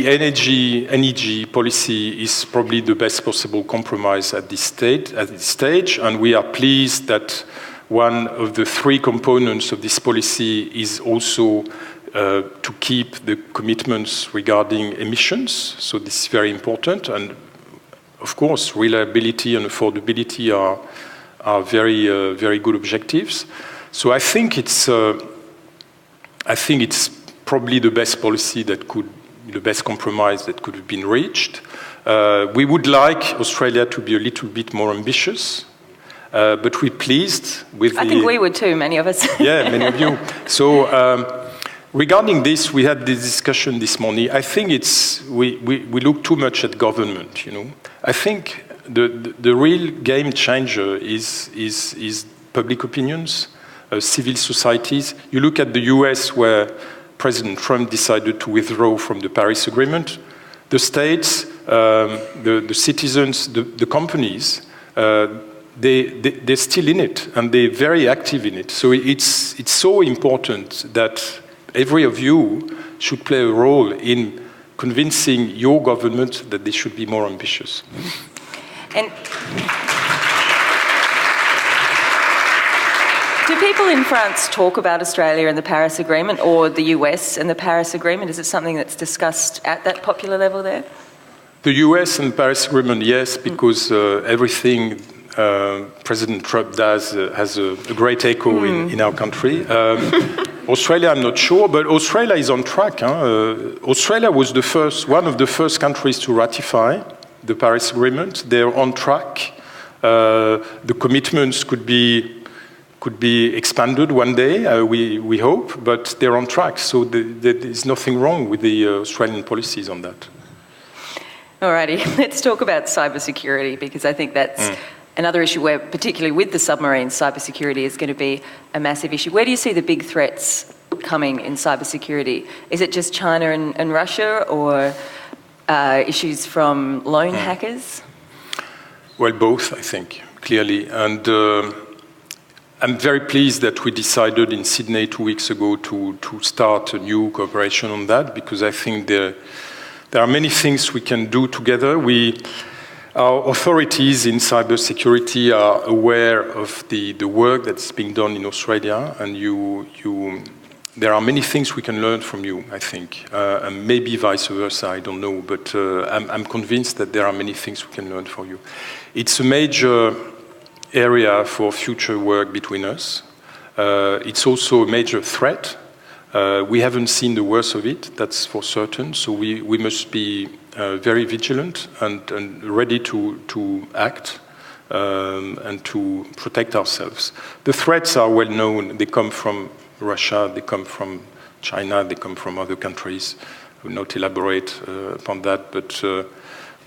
energy policy is probably the best possible compromise at this stage, and we are pleased that one of the three components of this policy is also to keep the commitments regarding emissions. So this is very important, and of course, reliability and affordability are very good objectives. So I think it's probably the best policy the best compromise that could have been reached. We would like Australia to be a little bit more ambitious, but we're pleased with I think we would too, many of us. Yeah, many of you. So regarding this, we had this discussion this morning. I think we look too much at government. I think the real game changer is public opinions. Civil societies. You look at the US, where President Trump decided to withdraw from the Paris Agreement. The states, the citizens, the companies, they're still in it, and they're very active in it. So it's so important that every of you should play a role in convincing your government that they should be more ambitious. And do people in France talk about Australia and the Paris Agreement, or the US and the Paris Agreement? Is it something that's discussed at that popular level there? The US and the Paris Agreement, yes, because everything President Trump does has a great echo in our country. Australia, I'm not sure, but Australia is on track. Australia was one of the first countries to ratify the Paris Agreement. They're on track. The commitments could be expanded one day, we hope, but they're on track. So there's nothing wrong with the Australian policies on that. Alrighty, let's talk about cybersecurity, because I think that's another issue where, particularly with the submarines, cybersecurity is going to be a massive issue. Where do you see the big threats coming in cybersecurity? Is it just China and Russia, or issues from lone hackers? Well, both, I think, clearly. And I'm very pleased that we decided in Sydney 2 weeks ago to start a new cooperation on that, because I think there are many things we can do together. Our authorities in cybersecurity are aware of the work that's being done in Australia, and there are many things we can learn from you, I think, and maybe vice versa, I don't know, but I'm convinced that there are many things we can learn from you. It's a major area for future work between us. It's also a major threat. We haven't seen the worst of it, that's for certain, so we must be very vigilant and ready to act and to protect ourselves. The threats are well known. They come from Russia, they come from China, they come from other countries. I will not elaborate upon that, but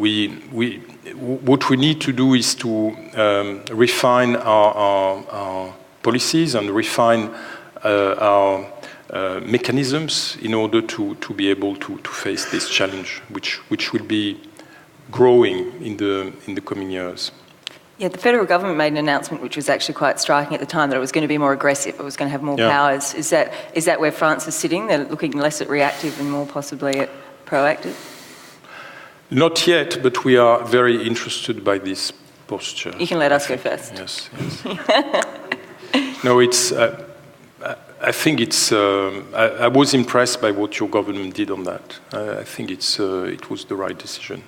what we need to do is to refine our policies and refine our mechanisms in order to be able to face this challenge, which will be growing in the coming years. Yeah, the federal government made an announcement which was actually quite striking at the time, that it was going to be more aggressive, it was going to have more powers. Is that where France is sitting? They're looking less at reactive and more possibly at proactive? Not yet, but we are very interested by this posture. You can let us go first. Yes. No, it's. I think it's. I was impressed by what your government did on that. I think it was the right decision.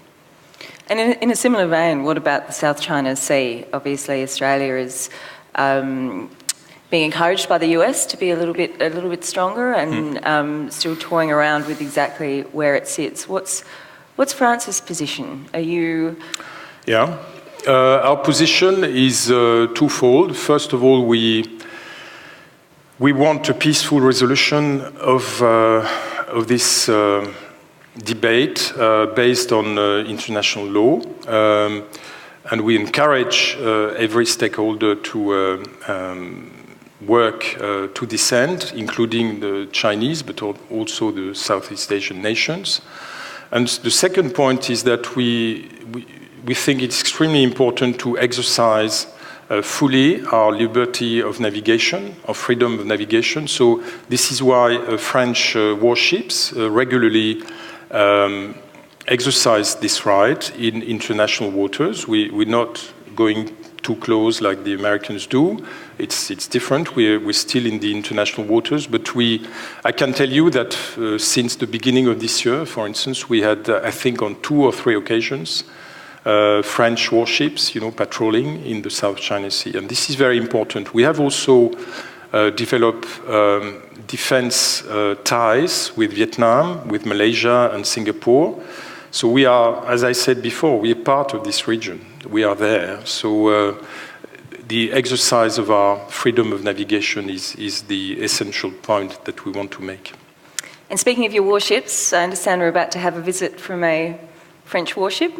And in a similar vein, what about the South China Sea? Obviously, Australia is being encouraged by the US to be a little bit stronger, and still toying around with exactly where it sits. What's France's position? Are you? Yeah, our position is twofold. First of all, we want a peaceful resolution of this debate based on international law, and we encourage every stakeholder to work to this end, including the Chinese, but also the Southeast Asian nations. And the second point is that we think it's extremely important to exercise fully our liberty of navigation, our freedom of navigation. So this is why French warships regularly exercise this right in international waters. We're not going too close like the Americans do. It's different. We're still in the international waters, but I can tell you that since the beginning of this year, for instance, we had, I think, on 2 or 3 occasions, French warships, patrolling in the South China Sea, and this is very important. We have also developed defense ties with Vietnam, with Malaysia and Singapore. So we are, as I said before, we are part of this region. We are there. So the exercise of our freedom of navigation is the essential point that we want to make. And speaking of your warships, I understand we're about to have a visit from a French warship.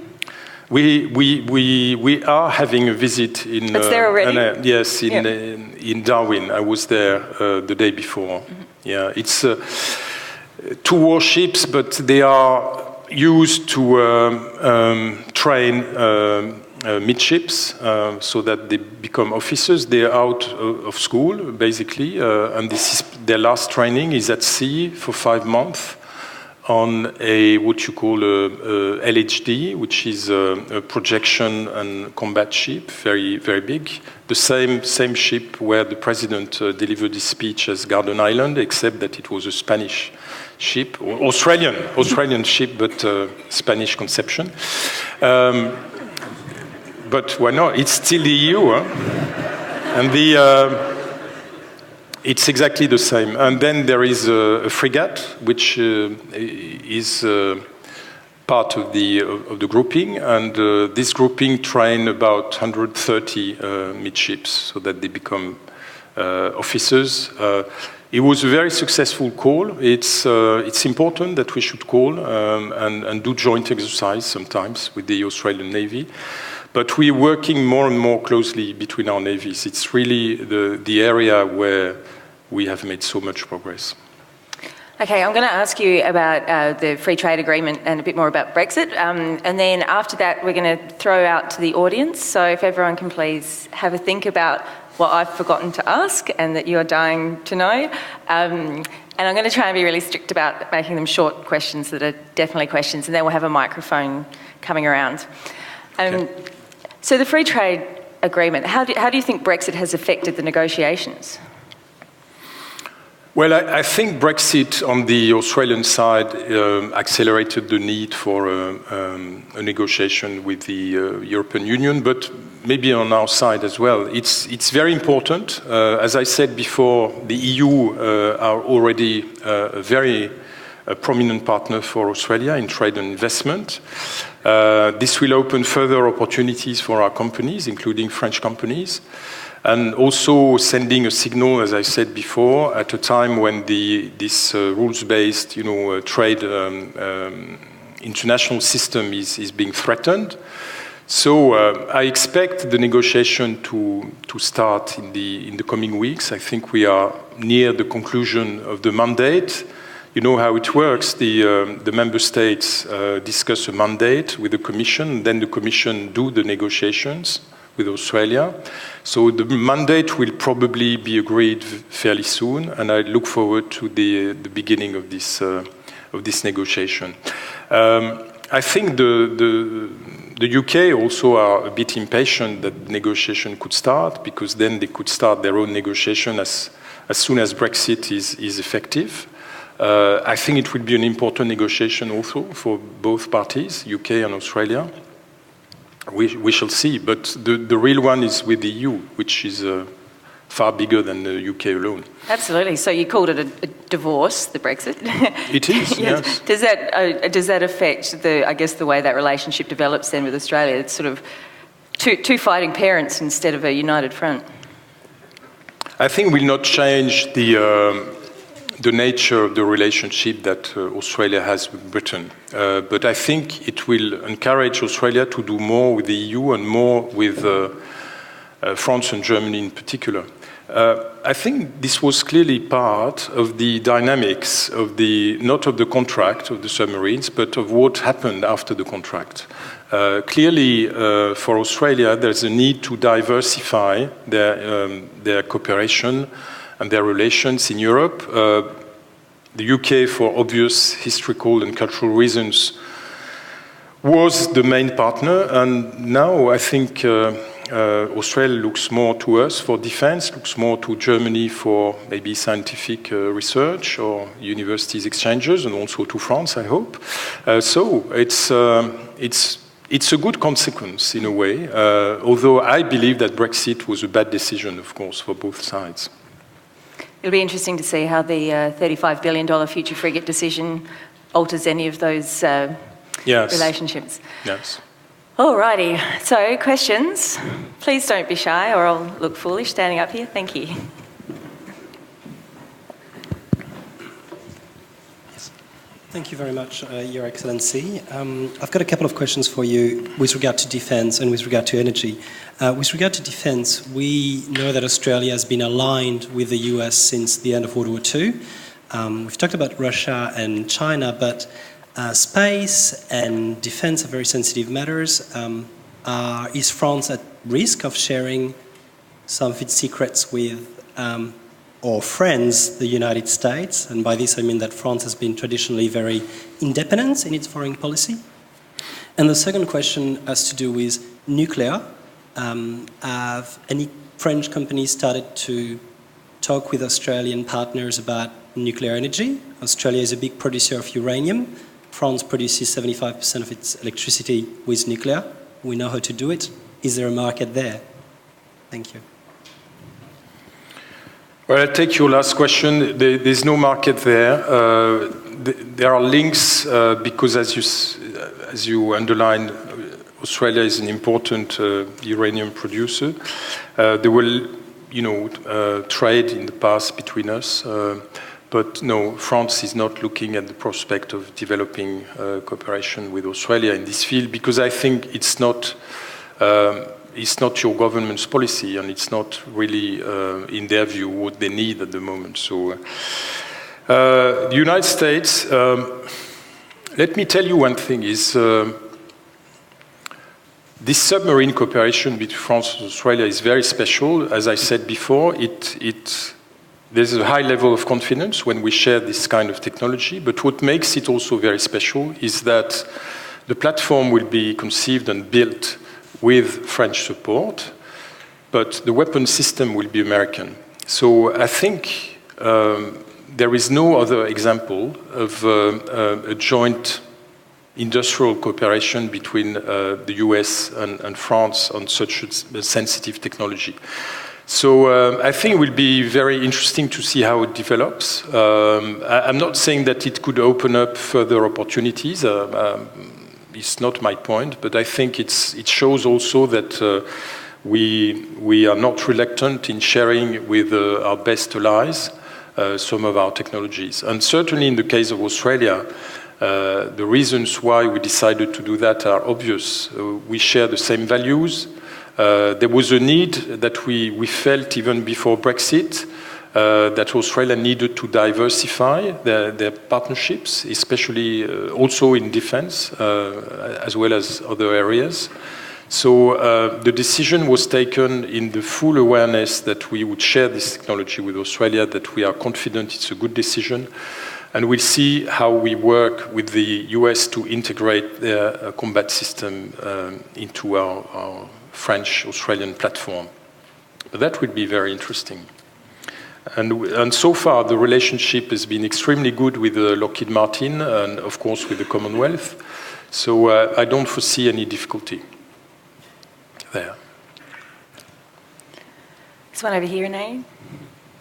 We are having a visit in. It's there already? Yes, in Darwin. I was there the day before. Mm-hmm. Yeah, it's 2 warships, but they are used to train midships so that they become officers. They are out of school, basically, and this is their last training is at sea for 5 months on what you call a LHD, which is a projection and combat ship, very, very big. The same ship where the president delivered his speech as Garden Island, except that it was a Spanish ship, or Australian ship, but Spanish conception. But why not? It's still the EU, huh? And it's exactly the same. And then there is a frigate, which is part of the grouping, and this grouping train about 130 midships so that they become officers. It was a very successful call. It's important that we should call and do joint exercise sometimes with the Australian Navy. But we're working more and more closely between our navies. It's really the area where we have made so much progress. Okay, I'm going to ask you about the free trade agreement and a bit more about Brexit. And then after that, we're going to throw out to the audience. So if everyone can please have a think about what I've forgotten to ask and that you're dying to know. And I'm going to try and be really strict about making them short questions that are definitely questions, and then we'll have a microphone coming around. Okay. So the free trade agreement, how do you think Brexit has affected the negotiations? Well, I think Brexit on the Australian side accelerated the need for a negotiation with the European Union, but maybe on our side as well. It's very important. As I said before, the EU are already a very prominent partner for Australia in trade and investment. This will open further opportunities for our companies, including French companies, and also sending a signal, as I said before, at a time when this rules-based, trade international system is being threatened. So I expect the negotiation to start in the coming weeks. I think we are near the conclusion of the mandate. You know how it works. The member states discuss a mandate with the Commission, then the Commission do the negotiations with Australia. So the mandate will probably be agreed fairly soon, and I look forward to the beginning of this negotiation. I think the UK also are a bit impatient that negotiation could start, because then they could start their own negotiation as soon as Brexit is effective. I think it will be an important negotiation also for both parties, UK and Australia. We shall see, but the real one is with the EU, which is far bigger than the UK alone. Absolutely. So you called it a divorce, the Brexit. It is, yes. Does that affect the way that relationship develops then with Australia? It's sort of two fighting parents instead of a united front. I think will not change the nature of the relationship that Australia has with Britain. But I think it will encourage Australia to do more with the EU and more with France and Germany in particular. I think this was clearly part of the dynamics of not of the contract of the submarines, but of what happened after the contract. Clearly, for Australia, there's a need to diversify their cooperation and their relations in Europe. The UK, for obvious historical and cultural reasons, was the main partner, and now I think Australia looks more to us for defense, looks more to Germany for maybe scientific research or universities exchanges, and also to France, I hope. So it's a good consequence in a way, although I believe that Brexit was a bad decision, of course, for both sides. It'll be interesting to see how the $35 billion future frigate decision alters any of those relationships. Yes. Alrighty, so questions? Please don't be shy or I'll look foolish standing up here. Thank you. Thank you very much, Your Excellency. I've got a couple of questions for you with regard to defence and with regard to energy. With regard to defence, we know that Australia has been aligned with the US since the end of World War II. We've talked about Russia and China, but space and defence are very sensitive matters. Is France at risk of sharing some of its secrets with or friends, the United States? And by this I mean that France has been traditionally very independent in its foreign policy. And the second question has to do with nuclear. Have any French companies started to talk with Australian partners about nuclear energy? Australia is a big producer of uranium. France produces 75% of its electricity with nuclear. We know how to do it. Is there a market there? Thank you. Well, I'll take your last question. There's no market there. There are links because, as you underlined, Australia is an important uranium producer. There were, trade in the past between us, but no, France is not looking at the prospect of developing cooperation with Australia in this field, because I think it's not your government's policy, and it's not really, in their view, what they need at the moment. So, the United States, let me tell you one thing, is this submarine cooperation between France and Australia is very special. As I said before, there's a high level of confidence when we share this kind of technology, but what makes it also very special is that the platform will be conceived and built with French support, but the weapon system will be American. So I think there is no other example of a joint industrial cooperation between the US and France on such a sensitive technology. So I think it will be very interesting to see how it develops. I'm not saying that it could open up further opportunities. It's not my point, but I think it shows also that we are not reluctant in sharing with our best allies some of our technologies. And certainly in the case of Australia, The reasons why we decided to do that are obvious. We share the same values. There was a need that we felt even before Brexit, that Australia needed to diversify their partnerships, especially also in defense, as well as other areas. So the decision was taken in the full awareness that we would share this technology with Australia, that we are confident it's a good decision, and we'll see how we work with the US to integrate their combat system into our French-Australian platform. But that would be very interesting. And so far, the relationship has been extremely good with Lockheed Martin and, of course, with the Commonwealth. So I don't foresee any difficulty there. This one over here, Naeem.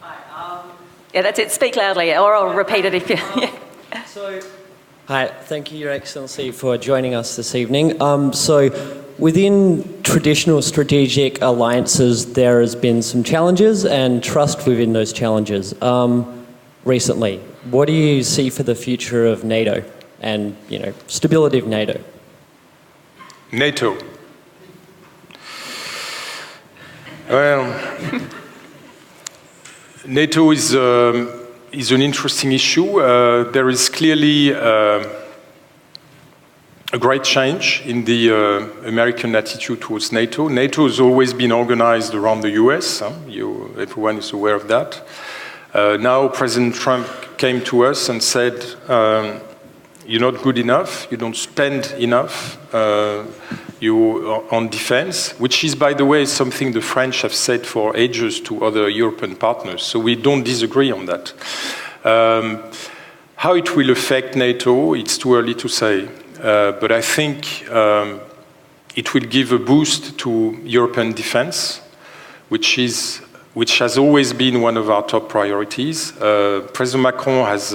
Hi. Yeah, that's it. Speak loudly, or I'll repeat it if you... Yeah. Hi, thank you, Your Excellency, for joining us this evening. So within traditional strategic alliances, there has been some challenges and trust within those challenges recently. What do you see for the future of NATO and, stability of NATO? NATO. Well, NATO is an interesting issue. There is clearly a great change in the American attitude towards NATO. NATO has always been organized around the US. Everyone is aware of that. Now President Trump came to us and said, you're not good enough, you don't spend enough on defense, which is, by the way, something the French have said for ages to other European partners. So we don't disagree on that. How it will affect NATO, it's too early to say. But I think it will give a boost to European defense, which has always been one of our top priorities. President Macron has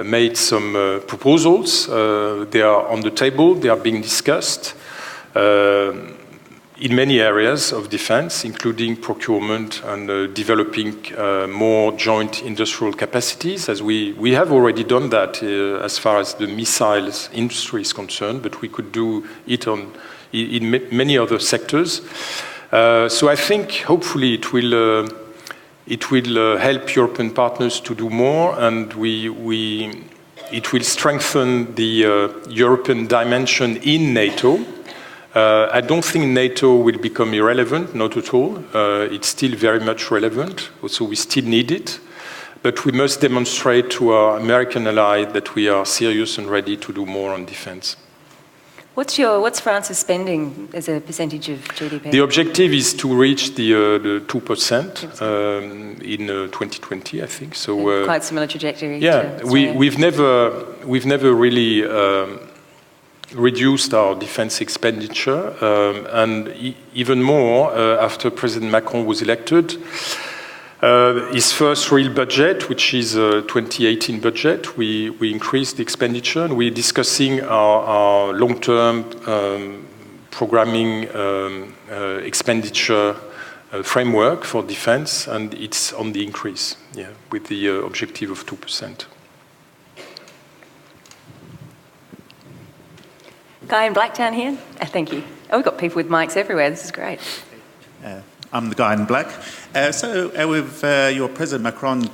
made some proposals. They are on the table. They are being discussed in many areas of defense, including procurement and developing more joint industrial capacities, as we have already done that as far as the missiles industry is concerned, but we could do it in many other sectors. So I think hopefully it will help European partners to do more, and it will strengthen the European dimension in NATO. I don't think NATO will become irrelevant, not at all. It's still very much relevant, so we still need it. But we must demonstrate to our American ally that we are serious and ready to do more on defense. What's France's spending as a percentage of GDP? The objective is to reach the 2% in 2020, I think. So quite similar trajectory. Yeah, we've never really reduced our defense expenditure, and even more after President Macron was elected. His first real budget, which is 2018 budget, we increased the expenditure, and we're discussing our long-term programming expenditure framework for defense, and it's on the increase, with the objective of 2%. Guy in black down here. Thank you. Oh, we've got people with mics everywhere. This is great. I'm the guy in black. So with your President Macron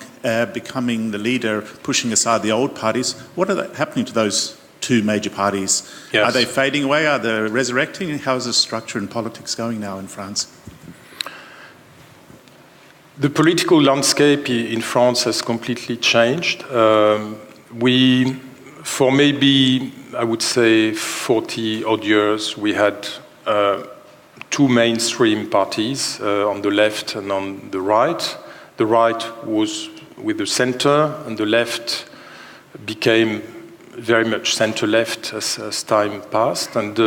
becoming the leader, pushing aside the old parties, what are happening to those two major parties? Yes. Are they fading away? Are they resurrecting? How is the structure and politics going now in France? The political landscape in France has completely changed. For maybe, I would say, 40 odd years, we had two mainstream parties on the left and on the right. The right was with the center, and the left became very much center-left as time passed. And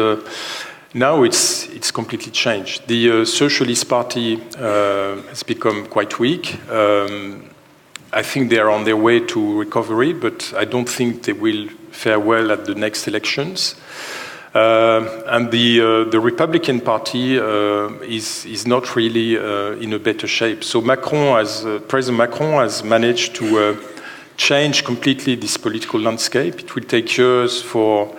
now it's completely changed. The Socialist Party has become quite weak. I think they are on their way to recovery, but I don't think they will fare well at the next elections. And the Republican Party is not really in a better shape. So President Macron has managed to change completely this political landscape. It will take years for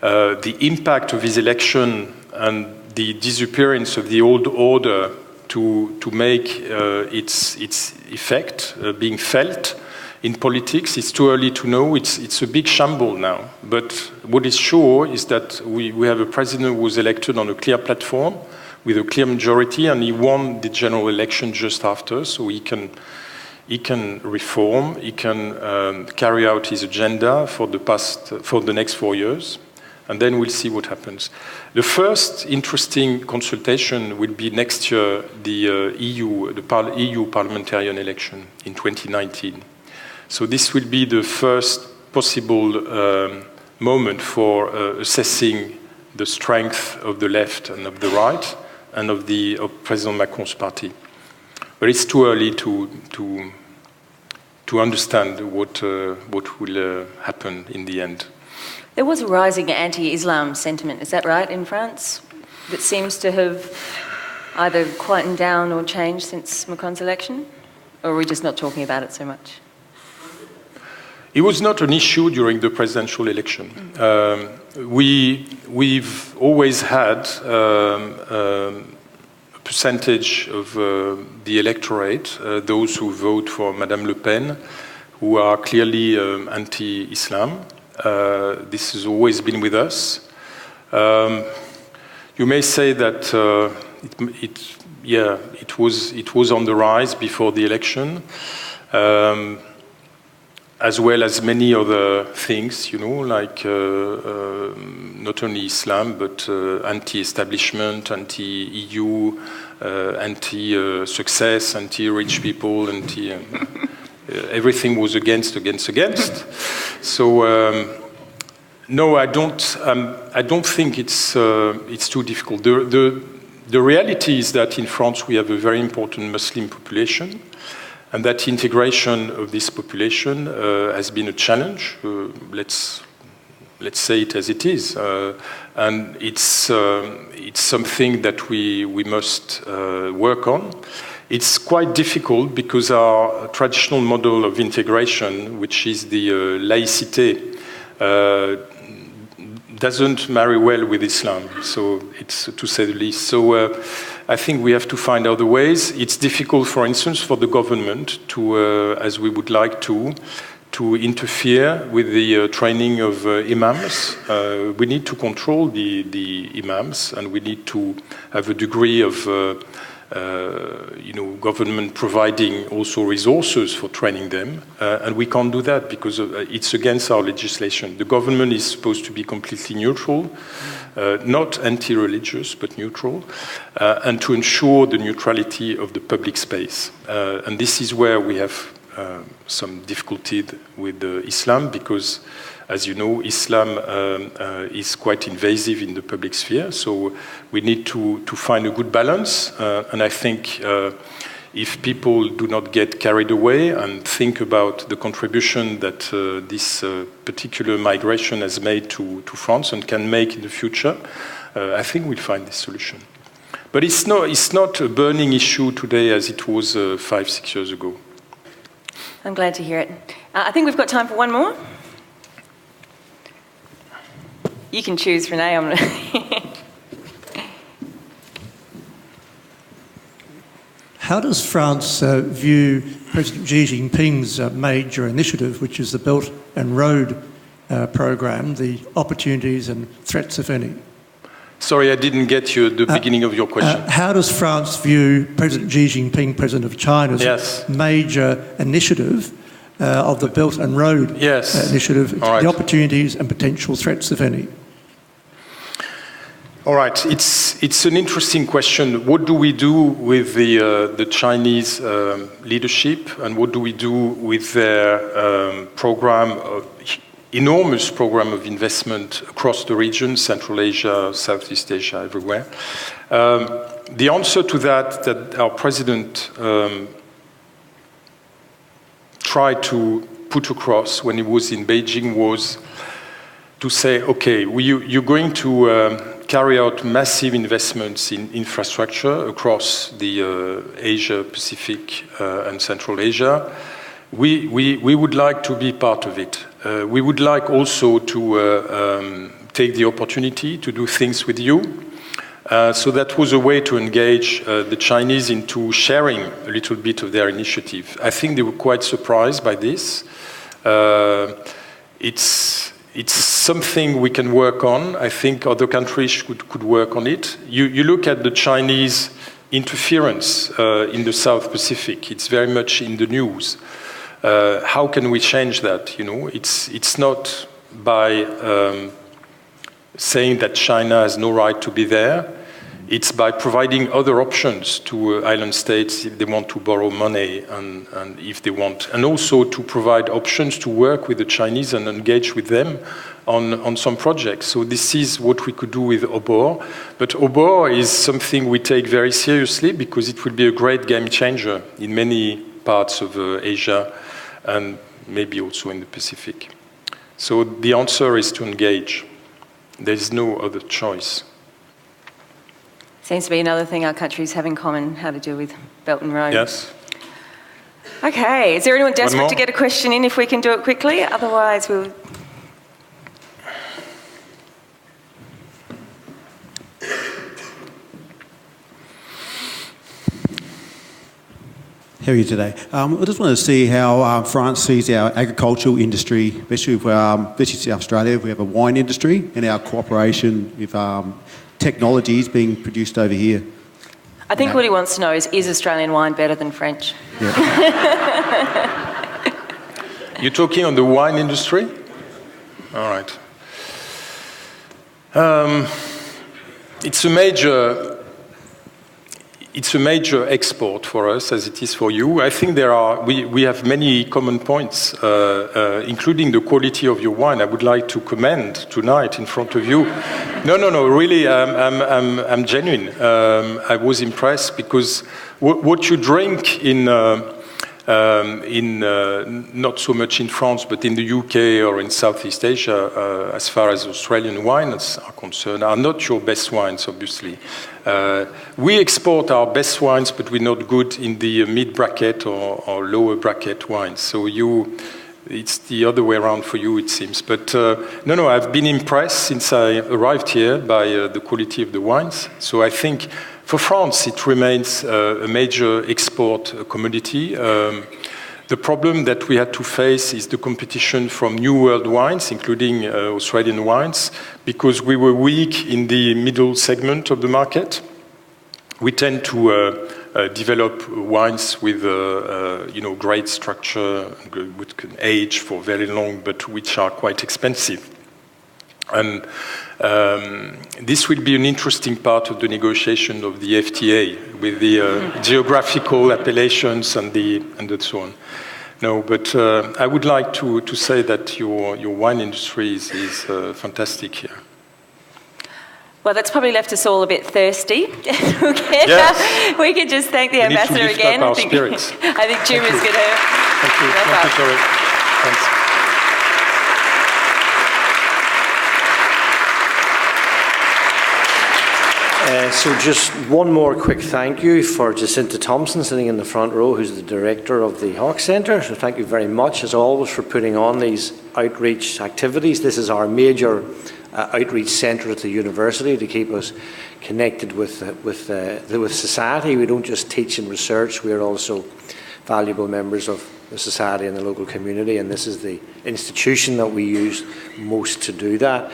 the impact of his election and the disappearance of the old order to make its effect being felt in politics. It's too early to know. It's a big shamble now. But what is sure is that we have a president who was elected on a clear platform with a clear majority, and he won the general election just after, so he can reform, he can carry out his agenda for the next 4 years, and then we'll see what happens. The first interesting consultation will be next year, the EU parliamentarian election in 2019. So this will be the first possible moment for assessing the strength of the left and of the right and of President Macron's party. But it's too early to understand what will happen in the end. There was a rising anti-Islam sentiment, is that right, in France? That seems to have either quietened down or changed since Macron's election? Or are we just not talking about it so much? It was not an issue during the presidential election. We've always had a percentage of the electorate, those who vote for Madame Le Pen, who are clearly anti-Islam. This has always been with us. You may say that it was on the rise before the election. As well as many other things, like not only Islam, but anti-establishment, anti-EU, anti-success, anti-rich people, everything was against. So no, I don't think it's too difficult. The reality is that in France we have a very important Muslim population, and that integration of this population has been a challenge. Let's say it as it is, and it's something that we must work on. It's quite difficult because our traditional model of integration, which is the laïcité, doesn't marry well with Islam. So it's, to say the least. So I think we have to find other ways. It's difficult, for instance, for the government to, as we would like to interfere with the training of imams. We need to control the imams, and we need to have a degree of government providing also resources for training them, and we can't do that because it's against our legislation. The government is supposed to be completely neutral, not anti-religious, but neutral, and to ensure the neutrality of the public space. And this is where we have some difficulty with Islam, because, as you know, Islam is quite invasive in the public sphere, so we need to find a good balance, and I think if people do not get carried away and think about the contribution that this particular migration has made to France and can make in the future, I think we'll find this solution. But it's not a burning issue today as it was 5-6 years ago. I'm glad to hear it. I think we've got time for one more. You can choose, Renee. How does France view President Xi Jinping's major initiative, which is the Belt and Road program, the opportunities and threats, if any? Sorry, I didn't get you at the beginning of your question. How does France view President Xi Jinping, President of China's major initiative of the Belt and Road initiative, the opportunities and potential threats, if any? All right, it's an interesting question. What do we do with the Chinese leadership, and what do we do with their enormous program of investment across the region, Central Asia, Southeast Asia, everywhere? The answer to that our president tried to put across when he was in Beijing was to say, okay, you're going to carry out massive investments in infrastructure across the Asia, Pacific, and Central Asia. we would like to be part of it. We would like also to take the opportunity to do things with you. So that was a way to engage the Chinese into sharing a little bit of their initiative. I think they were quite surprised by this. It's something we can work on. I think other countries could work on it. You look at the Chinese interference in the South Pacific. It's very much in the news. How can we change that? You know, it's not by saying that China has no right to be there. It's by providing other options to island states if they want to borrow money and if they want, and also to provide options to work with the Chinese and engage with them on some projects. So this is what we could do with OBOR. But OBOR is something we take very seriously because it will be a great game changer in many parts of Asia and maybe also in the Pacific. So the answer is to engage. There is no other choice. Seems to be another thing our countries have in common, how to deal with Belt and Road. Yes. Okay, is there anyone desperate to get a question in if we can do it quickly? Otherwise we'll... How are you today? I just want to see how France sees our agricultural industry, especially South Australia. We have a wine industry and our cooperation with technologies being produced over here. I think what he wants to know is Australian wine better than French? Yeah. You're talking on the wine industry? All right. It's a major export for us, as it is for you. I think we have many common points, including the quality of your wine. I would like to commend tonight in front of you. No, really, I'm genuine. I was impressed because what you drink in not so much in France, but in the UK or in Southeast Asia, as far as Australian wines are concerned, are not your best wines, obviously. We export our best wines, but we're not good in the mid-bracket or lower bracket wines. So it's the other way around for you, it seems. But no, I've been impressed since I arrived here by the quality of the wines. So I think for France, it remains a major export commodity. The problem that we had to face is the competition from New World wines, including Australian wines, because we were weak in the middle segment of the market. We tend to develop wines with great structure, which can age for very long, but which are quite expensive. And this will be an interesting part of the negotiation of the FTA with the geographical appellations and so on. No, but I would like to say that your wine industry is fantastic here. Well, that's probably left us all a bit thirsty. Yes. We can just thank the ambassador again. I think Jim is going to... Thank you, Tori. Thanks. So just one more quick thank you for Jacinta Thompson sitting in the front row, who's the director of the Hawke Centre. So thank you very much, as always, for putting on these outreach activities. This is our major outreach centre at the university to keep us connected with society. We don't just teach and research, we are also valuable members of the society and the local community, and this is the institution that we use most to do that.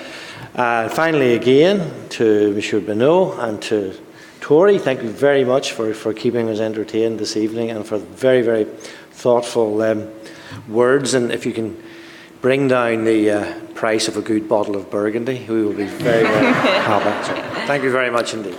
Finally, again, to Monsieur Penot and to Tori, thank you very much for keeping us entertained this evening and for very, very thoughtful words. And if you can bring down the price of a good bottle of Burgundy, we will be very, very happy. So, thank you very much indeed.